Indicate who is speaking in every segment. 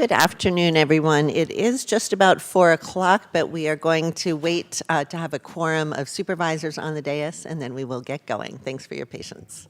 Speaker 1: Good afternoon, everyone. It is just about 4 o'clock, but we are going to wait to have a quorum of supervisors on the dais, and then we will get going. Thanks for your patience.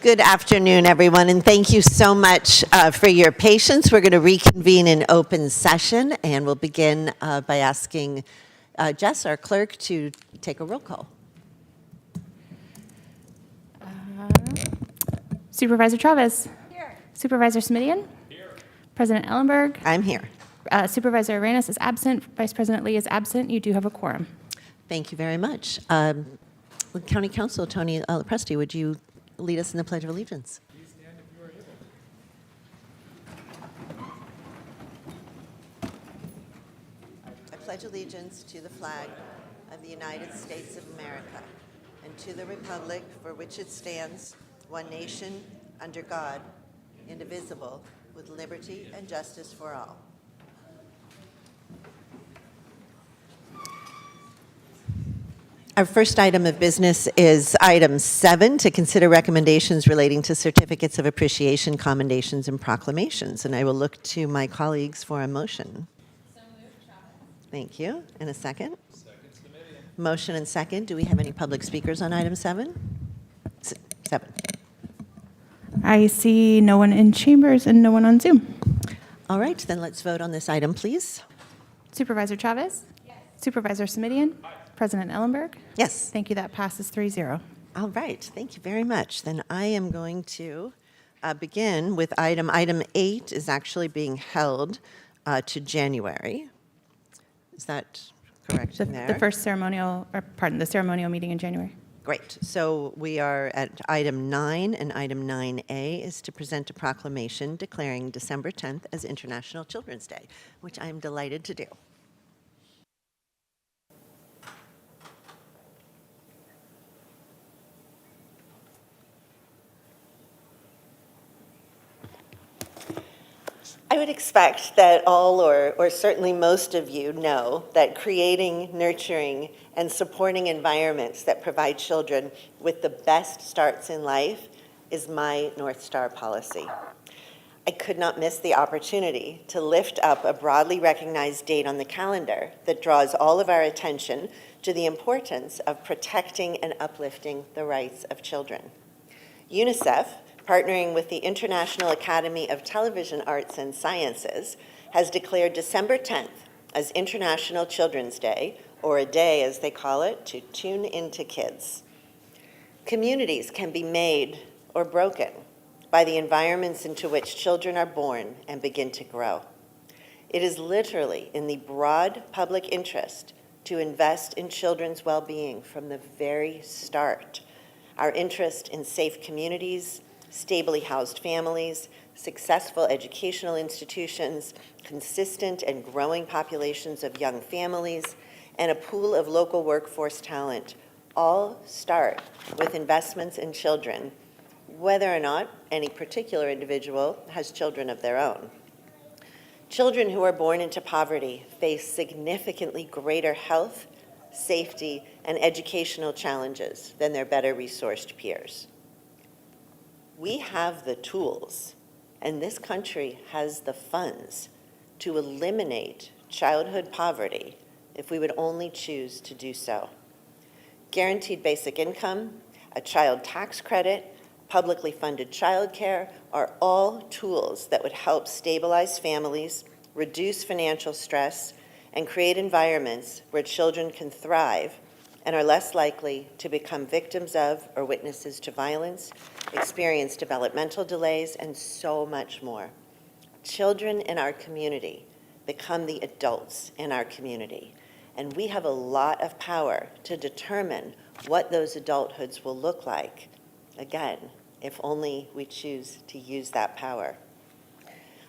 Speaker 1: Good afternoon, everyone, and thank you so much for your patience. We're going to reconvene in open session, and we'll begin by asking Jess, our clerk, to take a roll call.
Speaker 2: Supervisor Chavez. Here. Supervisor Smidian. Here. President Ellenberg.
Speaker 1: I'm here.
Speaker 2: Supervisor Arenas is absent. Vice President Lee is absent. You do have a quorum. Thank
Speaker 1: you very much. County Council Tony Presti, would you lead us in the Pledge of Allegiance?
Speaker 3: Please stand if you are able.
Speaker 1: I pledge allegiance to the flag of the United States of America and to the republic for which it stands, one nation, under God, indivisible, with liberty and justice for all. Our first item of business is item 7, to consider recommendations relating to certificates of appreciation, commendations, and proclamations. And I will look to my colleagues for a motion.
Speaker 4: So moved, Chavez.
Speaker 1: Thank you. And a second?
Speaker 3: Second, Smidian.
Speaker 1: Motion and second. Do we have any public speakers on item 7? 7.
Speaker 2: I see no one in chambers and no one on Zoom.
Speaker 1: All right, then let's vote on this item, please.
Speaker 2: Supervisor Chavez?
Speaker 4: Yes.
Speaker 2: Supervisor Smidian?
Speaker 3: Aye.
Speaker 2: President Ellenberg?
Speaker 1: Yes.
Speaker 2: Thank you. That passes 3-0.
Speaker 1: All right, thank you very much. Then I am going to begin with item 8 is actually being held to January. Is that correct?
Speaker 2: The first ceremonial, or pardon, the ceremonial meeting in January.
Speaker 1: Great. So we are at item 9, and item 9A is to present a proclamation declaring December 10th as International Children's Day, which I am delighted to do. I would expect that all or certainly most of you know that creating, nurturing, and supporting environments that provide children with the best starts in life is my North Star policy. I could not miss the opportunity to lift up a broadly recognized date on the calendar that draws all of our attention to the importance of protecting and uplifting the rights of children. UNICEF, partnering with the International Academy of Television Arts and Sciences, has declared December 10th as International Children's Day, or a day, as they call it, to tune into kids. Communities can be made or broken by the environments into which children are born and begin to grow. It is literally in the broad public interest to invest in children's well-being from the very start. Our interest in safe communities, stably housed families, successful educational institutions, consistent and growing populations of young families, and a pool of local workforce talent all start with investments in children, whether or not any particular individual has children of their own. Children who are born into poverty face significantly greater health, safety, and educational challenges than their better resourced peers. We have the tools, and this country has the funds to eliminate childhood poverty if we would only choose to do so. Guaranteed basic income, a child tax credit, publicly funded childcare are all tools that would help stabilize families, reduce financial stress, and create environments where children can thrive and are less likely to become victims of or witnesses to violence, experience developmental delays, and so much more. Children in our community become the adults in our community, and we have a lot of power to determine what those adulthoods will look like, again, if only we choose to use that power.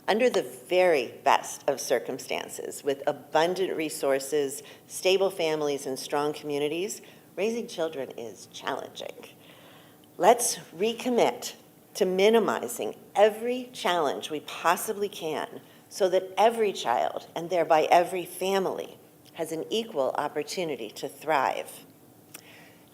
Speaker 1: Under the very best of circumstances, with abundant resources, stable families, and strong communities, raising children is challenging. Let's recommit to minimizing every challenge we possibly can so that every child, and thereby every family, has an equal opportunity to thrive.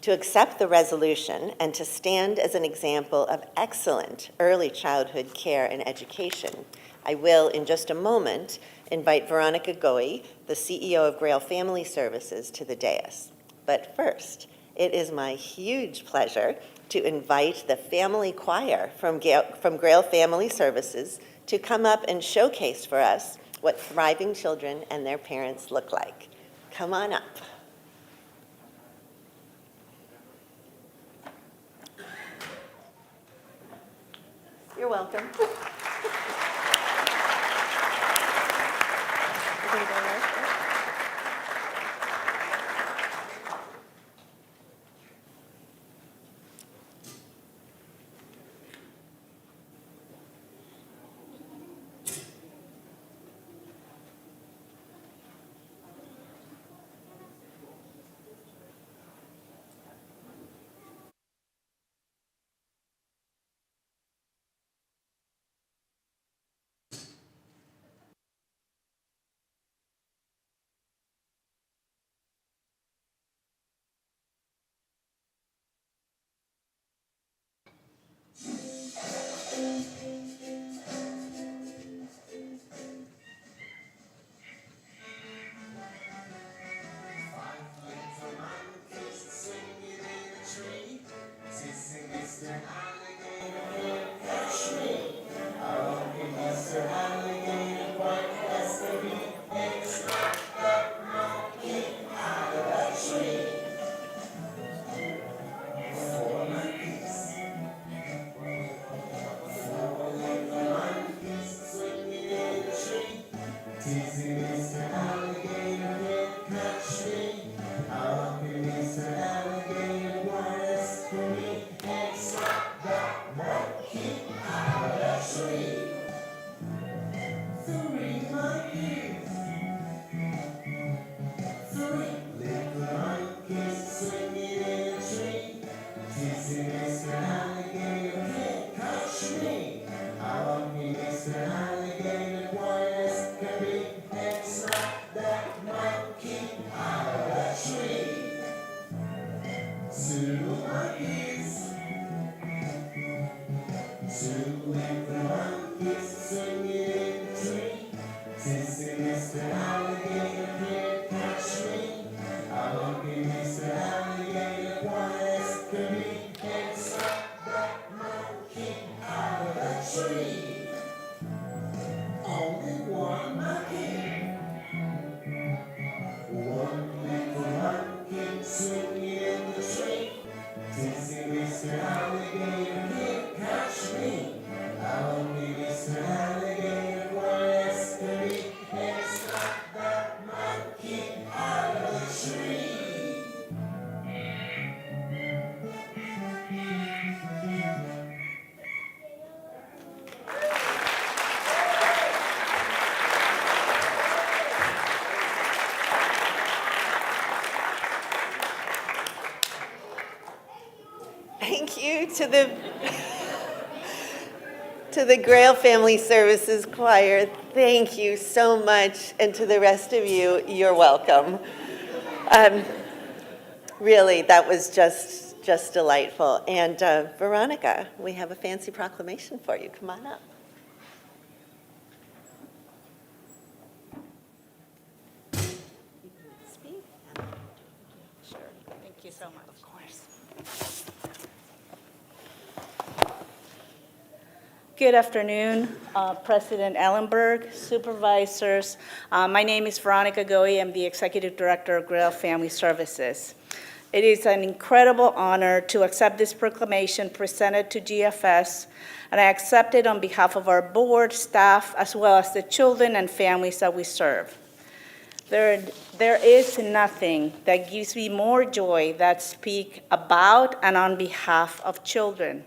Speaker 1: To accept the resolution and to stand as an example of excellent early childhood care and education, I will, in just a moment, invite Veronica Goey, the CEO of Grail Family Services, to the dais. But first, it is my huge pleasure to invite the family choir from Grail Family Services to come up and showcase for us what thriving children and their parents look like. Come on up. You're welcome. You can go right there. Thank you to the Grail Family Services Choir. Thank you so much. And to the rest of you, you're welcome. Really, that was just delightful. And Veronica, we have a fancy proclamation for you. Come on up. Speak.
Speaker 5: Sure. Thank you so much.
Speaker 1: Of course.
Speaker 5: Good afternoon, President Ellenberg, supervisors. My name is Veronica Goey. I'm the Executive Director of Grail Family Services. It is an incredible honor to accept this proclamation presented to GFS, and I accept it on behalf of our board, staff, as well as the children and families that we serve. There is nothing that gives me more joy than speak about and on behalf of children.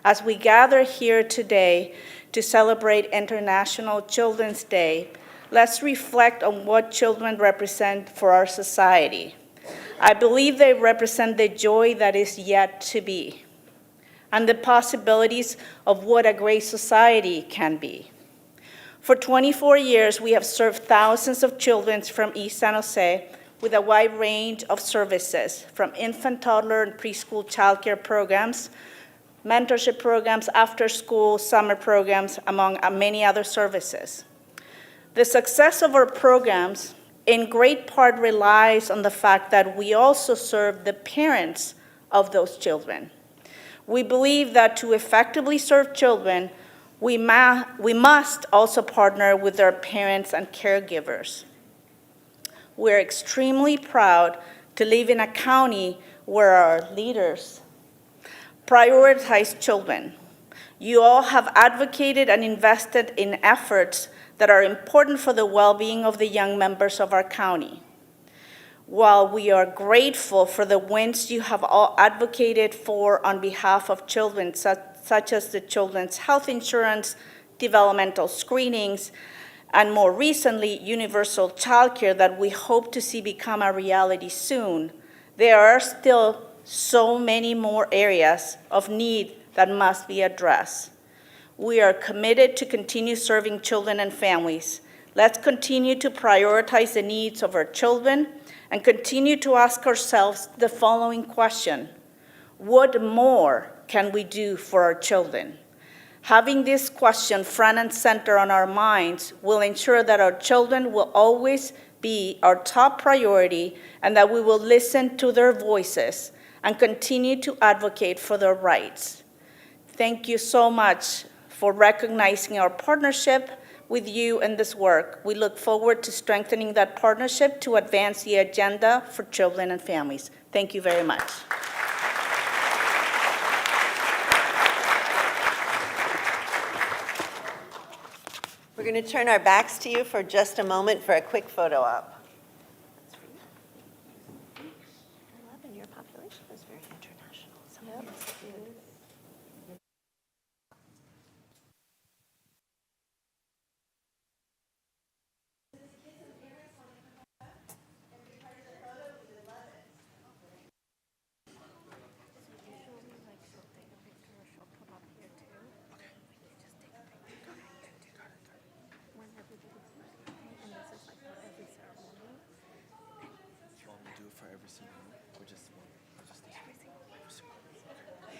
Speaker 5: As we gather here today to celebrate International Children's Day, let's reflect on what children represent for our society. I believe they represent the joy that is yet to be and the possibilities of what a great society can be. For 24 years, we have served thousands of children from East San Jose with a wide range of services, from infant, toddler, and preschool childcare programs, mentorship programs, after-school, summer programs, among many other services. The success of our programs in great part relies on the fact that we also serve the parents of those children. We believe that to effectively serve children, we must also partner with their parents and caregivers. We're extremely proud to live in a county where our leaders prioritize children. You all have advocated and invested in efforts that are important for the well-being of the young members of our county. While we are grateful for the wins you have all advocated for on behalf of children, such as the children's health insurance, developmental screenings, and more recently, universal childcare that we hope to see become a reality soon, there are still so many more areas of need that must be addressed. We are committed to continue serving children and families. Let's continue to prioritize the needs of our children and continue to ask ourselves the following question: what more can we do for our children? Having this question front and center on our minds will ensure that our children will always be our top priority and that we will listen to their voices and continue to advocate for their rights. Thank you so much for recognizing our partnership with you in this work. We look forward to strengthening that partnership to advance the agenda for children and families. Thank you very much.
Speaker 1: We're going to turn our backs to you for just a moment for a quick photo op. 11, your population is very international.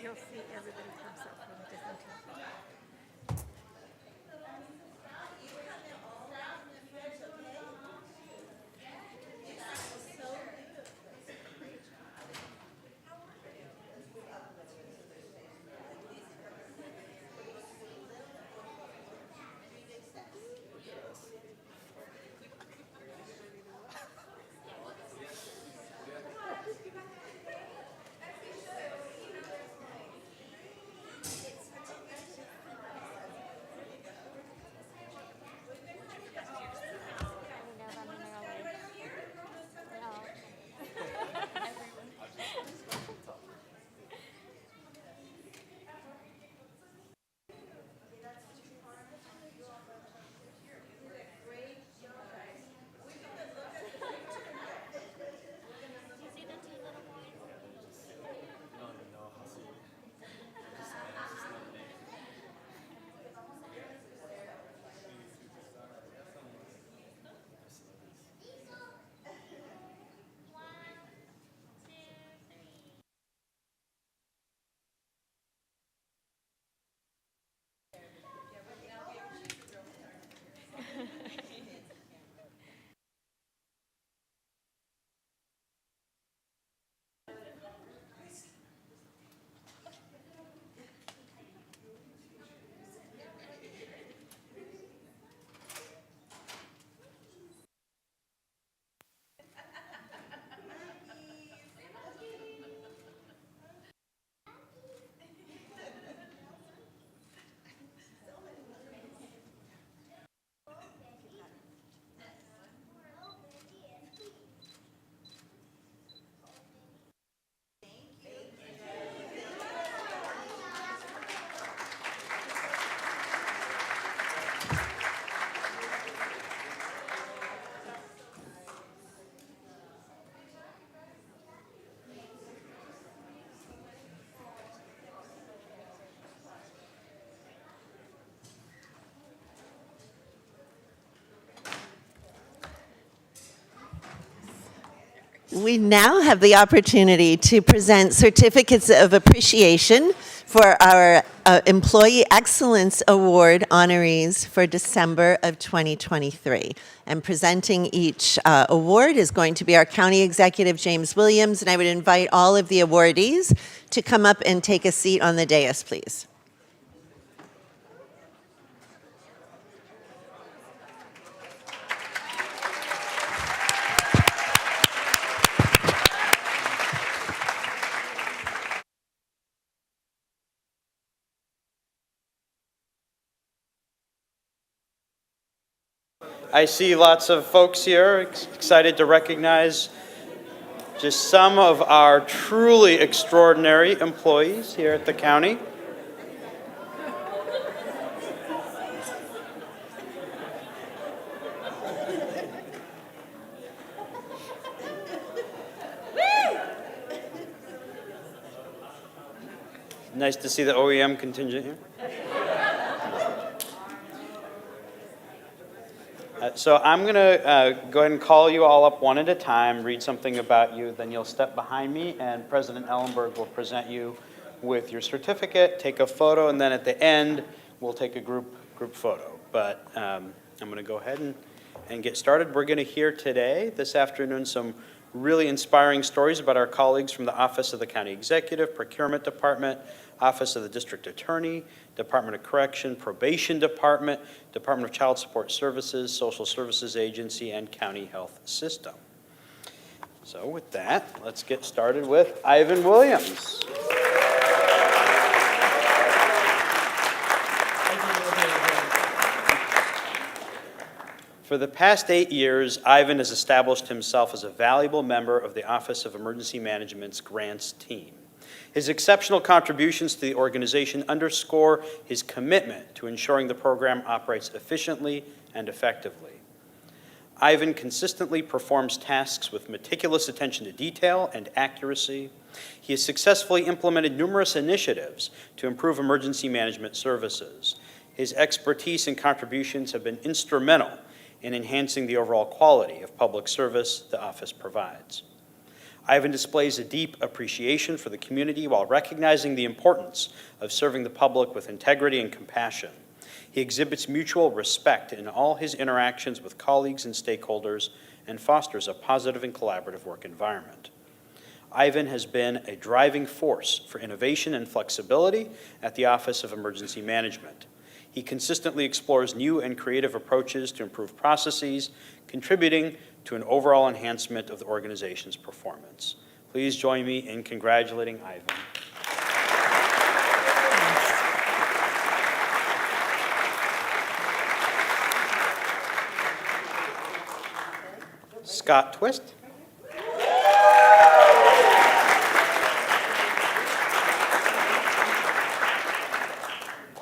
Speaker 6: You'll see everybody comes up from different topics. We now have the opportunity to present certificates of appreciation for our
Speaker 1: Employee Excellence Award honorees for December of 2023. And presenting each award is going to be our County Executive, James Williams, and I would invite all of the awardees to come up and take a seat on the dais, please.
Speaker 7: I see lots of folks here excited to recognize just some of our truly extraordinary employees here at the county. Nice to see the OEM contingent here. So I'm going to go ahead and call you all up one at a time, read something about you, then you'll step behind me, and President Ellenberg will present you with your certificate, take a photo, and then at the end, we'll take a group photo. But I'm going to go ahead and get started. We're going to hear today, this afternoon, some really inspiring stories about our colleagues from the Office of the County Executive, Procurement Department, Office of the District Attorney, Department of Correction, Probation Department, Department of Child Support Services, Social Services Agency, and County Health System. So with that, let's get started with Ivan Williams. For the past 8 years, Ivan has established himself as a valuable member of the Office of Emergency Management's grants team. His exceptional contributions to the organization underscore his commitment to ensuring the program operates efficiently and effectively. Ivan consistently performs tasks with meticulous attention to detail and accuracy. He has successfully implemented numerous initiatives to improve emergency management services. His expertise and contributions have been instrumental in enhancing the overall quality of public service the office provides. Ivan displays a deep appreciation for the community while recognizing the importance of serving the public with integrity and compassion. He exhibits mutual respect in all his interactions with colleagues and stakeholders and fosters a positive and collaborative work environment. Ivan has been a driving force for innovation and flexibility at the Office of Emergency Management. He consistently explores new and creative approaches to improve processes, contributing to an overall enhancement of the organization's performance. Please join me in congratulating Ivan. Scott Twist.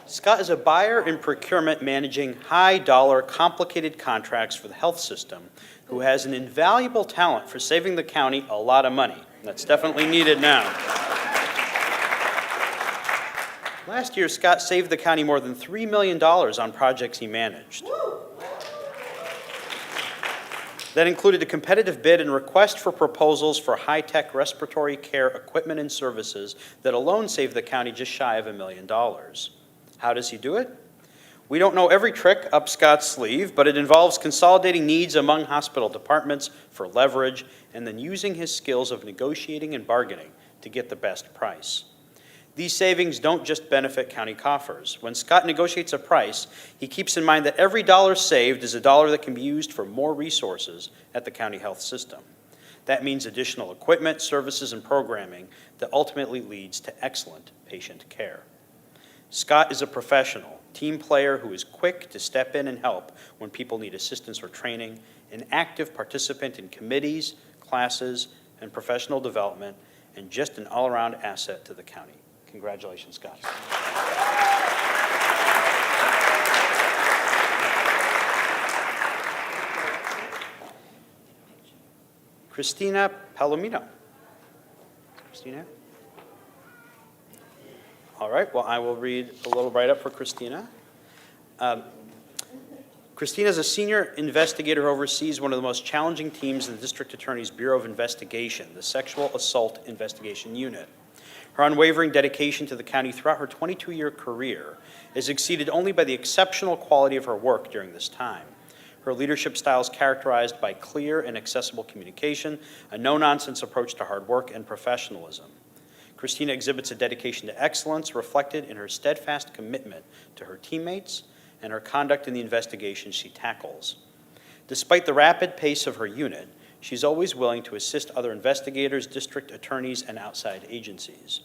Speaker 7: Scott is a buyer in procurement managing high-dollar, complicated contracts for the health system who has an invaluable talent for saving the county a lot of money. That's definitely needed now. Last year, Scott saved the county more than $3 million on projects he managed. That included a competitive bid and request for proposals for high-tech respiratory care equipment and services that alone saved the county just shy of $1 million. How does he do it? We don't know every trick up Scott's sleeve, but it involves consolidating needs among hospital departments for leverage and then using his skills of negotiating and bargaining to get the best price. These savings don't just benefit county coffers. When Scott negotiates a price, he keeps in mind that every dollar saved is a dollar that can be used for more resources at the county health system. That means additional equipment, services, and programming that ultimately leads to excellent patient care. Scott is a professional, team player who is quick to step in and help when people need assistance or training, an active participant in committees, classes, and professional development, and just an all-around asset to the county. Congratulations, Scott. Christina Palomino. Christina? All right, well, I will read a little write-up for Christina. Christina is a senior investigator who oversees one of the most challenging teams in the District Attorney's Bureau of Investigation, the Sexual Assault Investigation Unit. Her unwavering dedication to the county throughout her 22-year career is exceeded only by the exceptional quality of her work during this time. Her leadership style is characterized by clear and accessible communication, a no-nonsense approach to hard work, and professionalism. Christina exhibits a dedication to excellence reflected in her steadfast commitment to her teammates and her conduct in the investigations she tackles. Despite the rapid pace of her unit, she's always willing to assist other investigators, district attorneys, and outside agencies.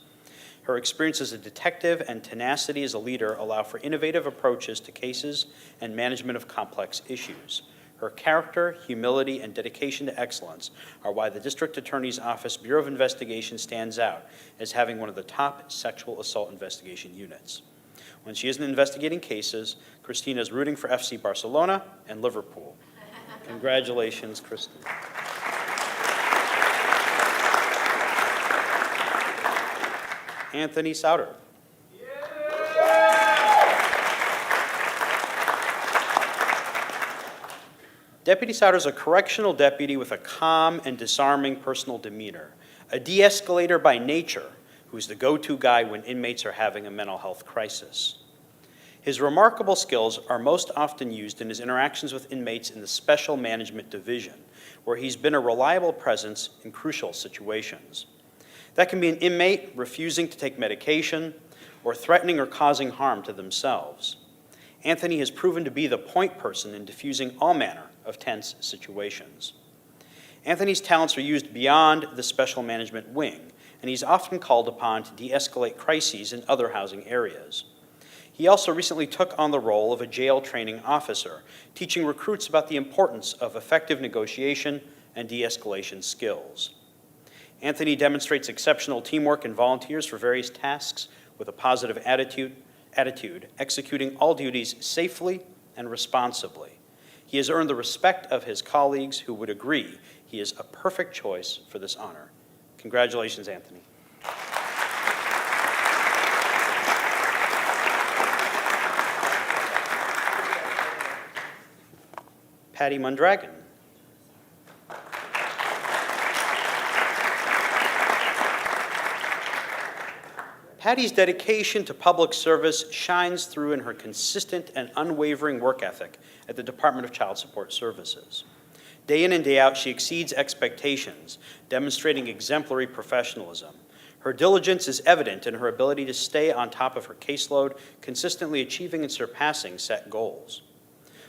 Speaker 7: Her experience as a detective and tenacity as a leader allow for innovative approaches to cases and management of complex issues. Her character, humility, and dedication to excellence are why the District Attorney's Office Bureau of Investigation stands out as having one of the top sexual assault investigation units. When she isn't investigating cases, Christina is rooting for FC Barcelona and Liverpool. Congratulations, Christina. Anthony Souter. Deputy Souter is a correctional deputy with a calm and disarming personal demeanor, a de-escalator by nature who's the go-to guy when inmates are having a mental health crisis. His remarkable skills are most often used in his interactions with inmates in the Special Management Division, where he's been a reliable presence in crucial situations. That can be an inmate refusing to take medication or threatening or causing harm to themselves. Anthony has proven to be the point person in diffusing all manner of tense situations. Anthony's talents are used beyond the special management wing, and he's often called upon to de-escalate crises in other housing areas. He also recently took on the role of a jail training officer, teaching recruits about the importance of effective negotiation and de-escalation skills. Anthony demonstrates exceptional teamwork and volunteers for various tasks with a positive attitude, executing all duties safely and responsibly. He has earned the respect of his colleagues who would agree he is a perfect choice for this honor. Congratulations, Anthony. Patty Mundragon. Patty's dedication to public service shines through in her consistent and unwavering work ethic at the Department of Child Support Services. Day in and day out, she exceeds expectations, demonstrating exemplary professionalism. Her diligence is evident in her ability to stay on top of her caseload, consistently achieving and surpassing set goals.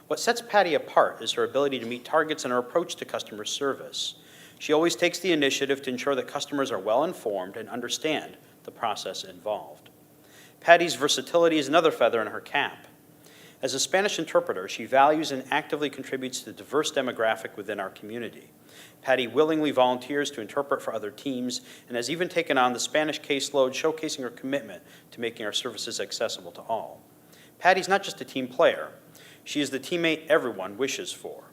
Speaker 7: What sets Patty apart is her ability to meet targets and her approach to customer service. She always takes the initiative to ensure that customers are well informed and understand the process involved. Patty's versatility is another feather in her cap. As a Spanish interpreter, she values and actively contributes to the diverse demographic within our community. Patty willingly volunteers to interpret for other teams and has even taken on the Spanish caseload, showcasing her commitment to making our services accessible to all. Patty's not just a team player. She is the teammate everyone wishes for.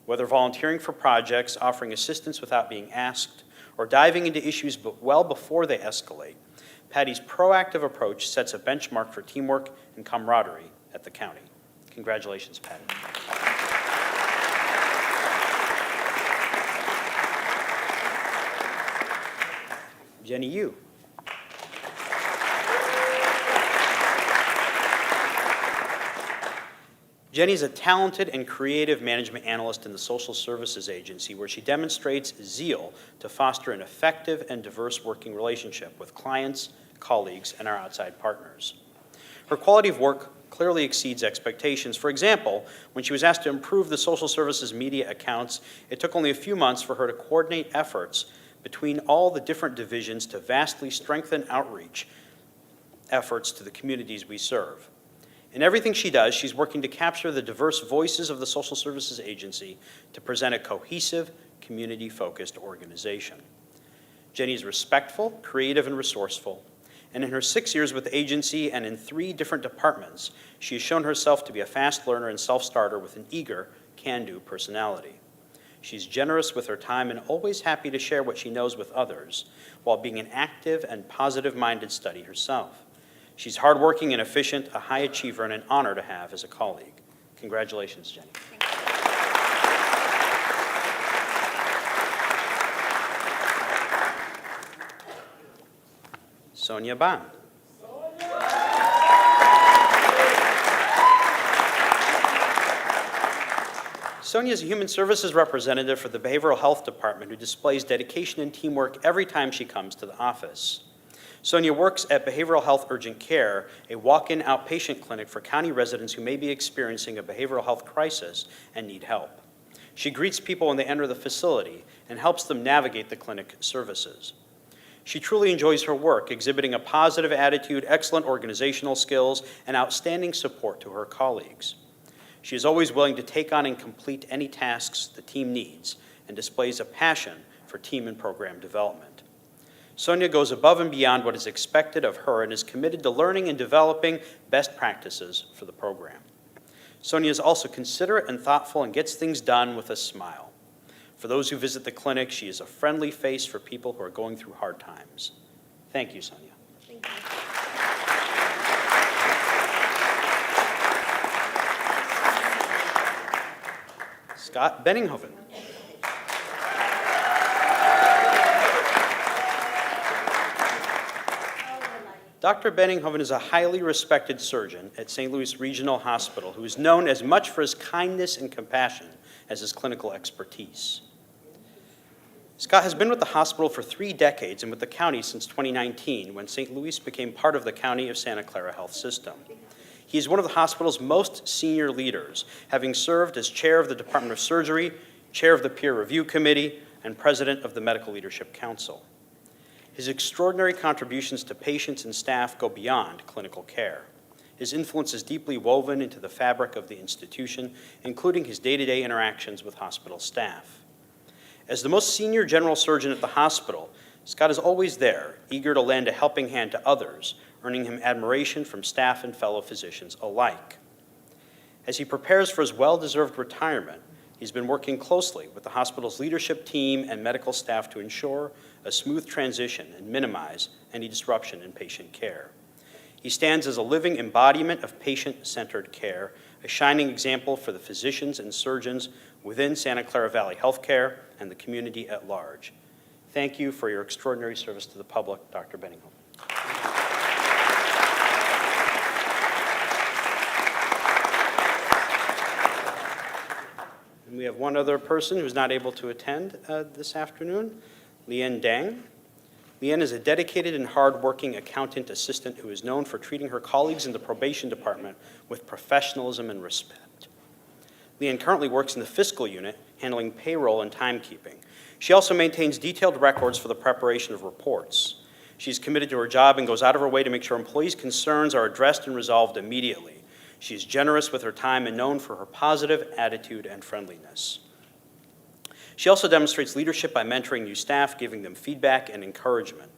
Speaker 7: Whether volunteering for projects, offering assistance without being asked, or diving into issues well before they escalate, Patty's proactive approach sets a benchmark for teamwork and camaraderie at the county. Congratulations, Patty. Jenny Yu. Jenny's a talented and creative management analyst in the Social Services Agency, where she demonstrates zeal to foster an effective and diverse working relationship with clients, colleagues, and our outside partners. Her quality of work clearly exceeds expectations. For example, when she was asked to improve the social services media accounts, it took only a few months for her to coordinate efforts between all the different divisions to vastly strengthen outreach efforts to the communities we serve. In everything she does, she's working to capture the diverse voices of the Social Services Agency to present a cohesive, community-focused organization. Jenny is respectful, creative, and resourceful, and in her 6 years with the agency and in 3 different departments, she has shown herself to be a fast learner and self-starter with an eager, can-do personality. She's generous with her time and always happy to share what she knows with others, while being an active and positive-minded study herself. She's hardworking and efficient, a high achiever, and an honor to have as a colleague. Congratulations, Jenny. Sonia Bond. Sonia is a human services representative for the Behavioral Health Department who displays dedication and teamwork every time she comes to the office. Sonia works at Behavioral Health Urgent Care, a walk-in outpatient clinic for county residents who may be experiencing a behavioral health crisis and need help. She greets people when they enter the facility and helps them navigate the clinic services. She truly enjoys her work, exhibiting a positive attitude, excellent organizational skills, and outstanding support to her colleagues. She is always willing to take on and complete any tasks the team needs and displays a passion for team and program development. Sonia goes above and beyond what is expected of her and is committed to learning and developing best practices for the program. Sonia is also considerate and thoughtful and gets things done with a smile. For those who visit the clinic, she is a friendly face for people who are going through hard times. Thank you, Sonia.
Speaker 1: Thank you.
Speaker 7: Scott Benninghoven. Dr. Benninghoven is a highly respected surgeon at St. Louis Regional Hospital who is known as much for his kindness and compassion as his clinical expertise. Scott has been with the hospital for 3 decades and with the county since 2019 when St. Louis became part of the County of Santa Clara Health System. He is one of the hospital's most senior leaders, having served as chair of the Department of Surgery, chair of the Peer Review Committee, and president of the Medical Leadership Council. His extraordinary contributions to patients and staff go beyond clinical care. His influence is deeply woven into the fabric of the institution, including his day-to-day interactions with hospital staff. As the most senior general surgeon at the hospital, Scott is always there, eager to lend a helping hand to others, earning him admiration from staff and fellow physicians alike. As he prepares for his well-deserved retirement, he's been working closely with the hospital's leadership team and medical staff to ensure a smooth transition and minimize any disruption in patient care. He stands as a living embodiment of patient-centered care, a shining example for the physicians and surgeons within Santa Clara Valley Healthcare and the community at large. Thank you for your extraordinary service to the public, Dr. Benninghoven. And we have one other person who's not able to attend this afternoon, Leanne Dang. Leanne is a dedicated and hardworking accountant assistant who is known for treating her colleagues in the probation department with professionalism and respect. Leanne currently works in the fiscal unit, handling payroll and timekeeping. She also maintains detailed records for the preparation of reports. She's committed to her job and goes out of her way to make sure employees' concerns are addressed and resolved immediately. She's generous with her time and known for her positive attitude and friendliness. She also demonstrates leadership by mentoring new staff, giving them feedback and encouragement.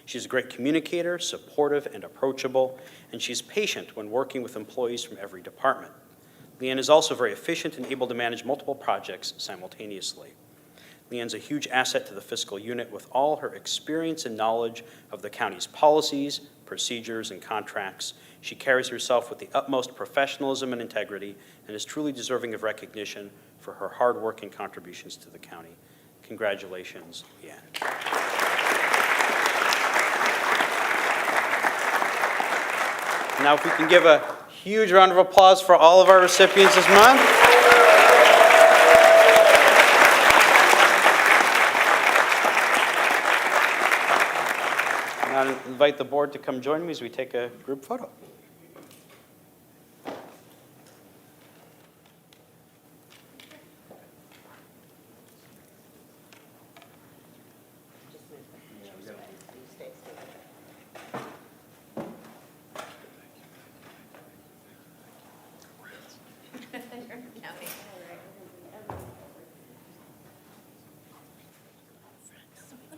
Speaker 7: She's a great communicator, supportive and approachable, and she's patient when working with employees from every department. Leanne is also very efficient and able to manage multiple projects simultaneously. Leanne's a huge asset to the fiscal unit with all her experience and knowledge of the county's policies, procedures, and contracts. She carries herself with the utmost professionalism and integrity and is truly deserving of recognition for her hard work and contributions to the county. Congratulations, Leanne. Now, if we can give a huge round of applause for all of our recipients this month. And I invite the board to come join me as we take a group photo.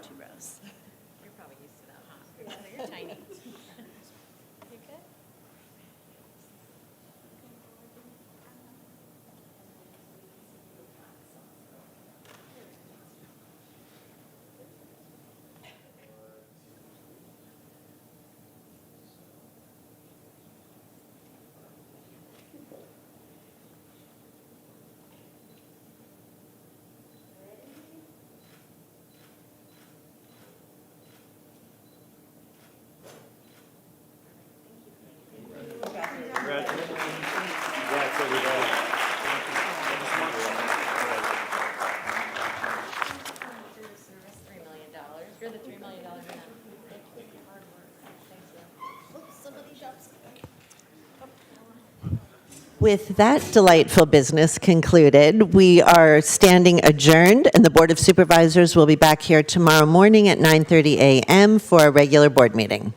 Speaker 4: Two rows. You're probably used to that, huh? You're tiny. You good?
Speaker 7: Congrats, everybody.
Speaker 4: $3 million. You're the $3 million man. Thank you for your hard work. Thank you. Oops, somebody jumps.
Speaker 1: With that delightful business concluded, we are standing adjourned, and the Board of Supervisors will be back here tomorrow morning at 9:30 a.m. for a regular board meeting.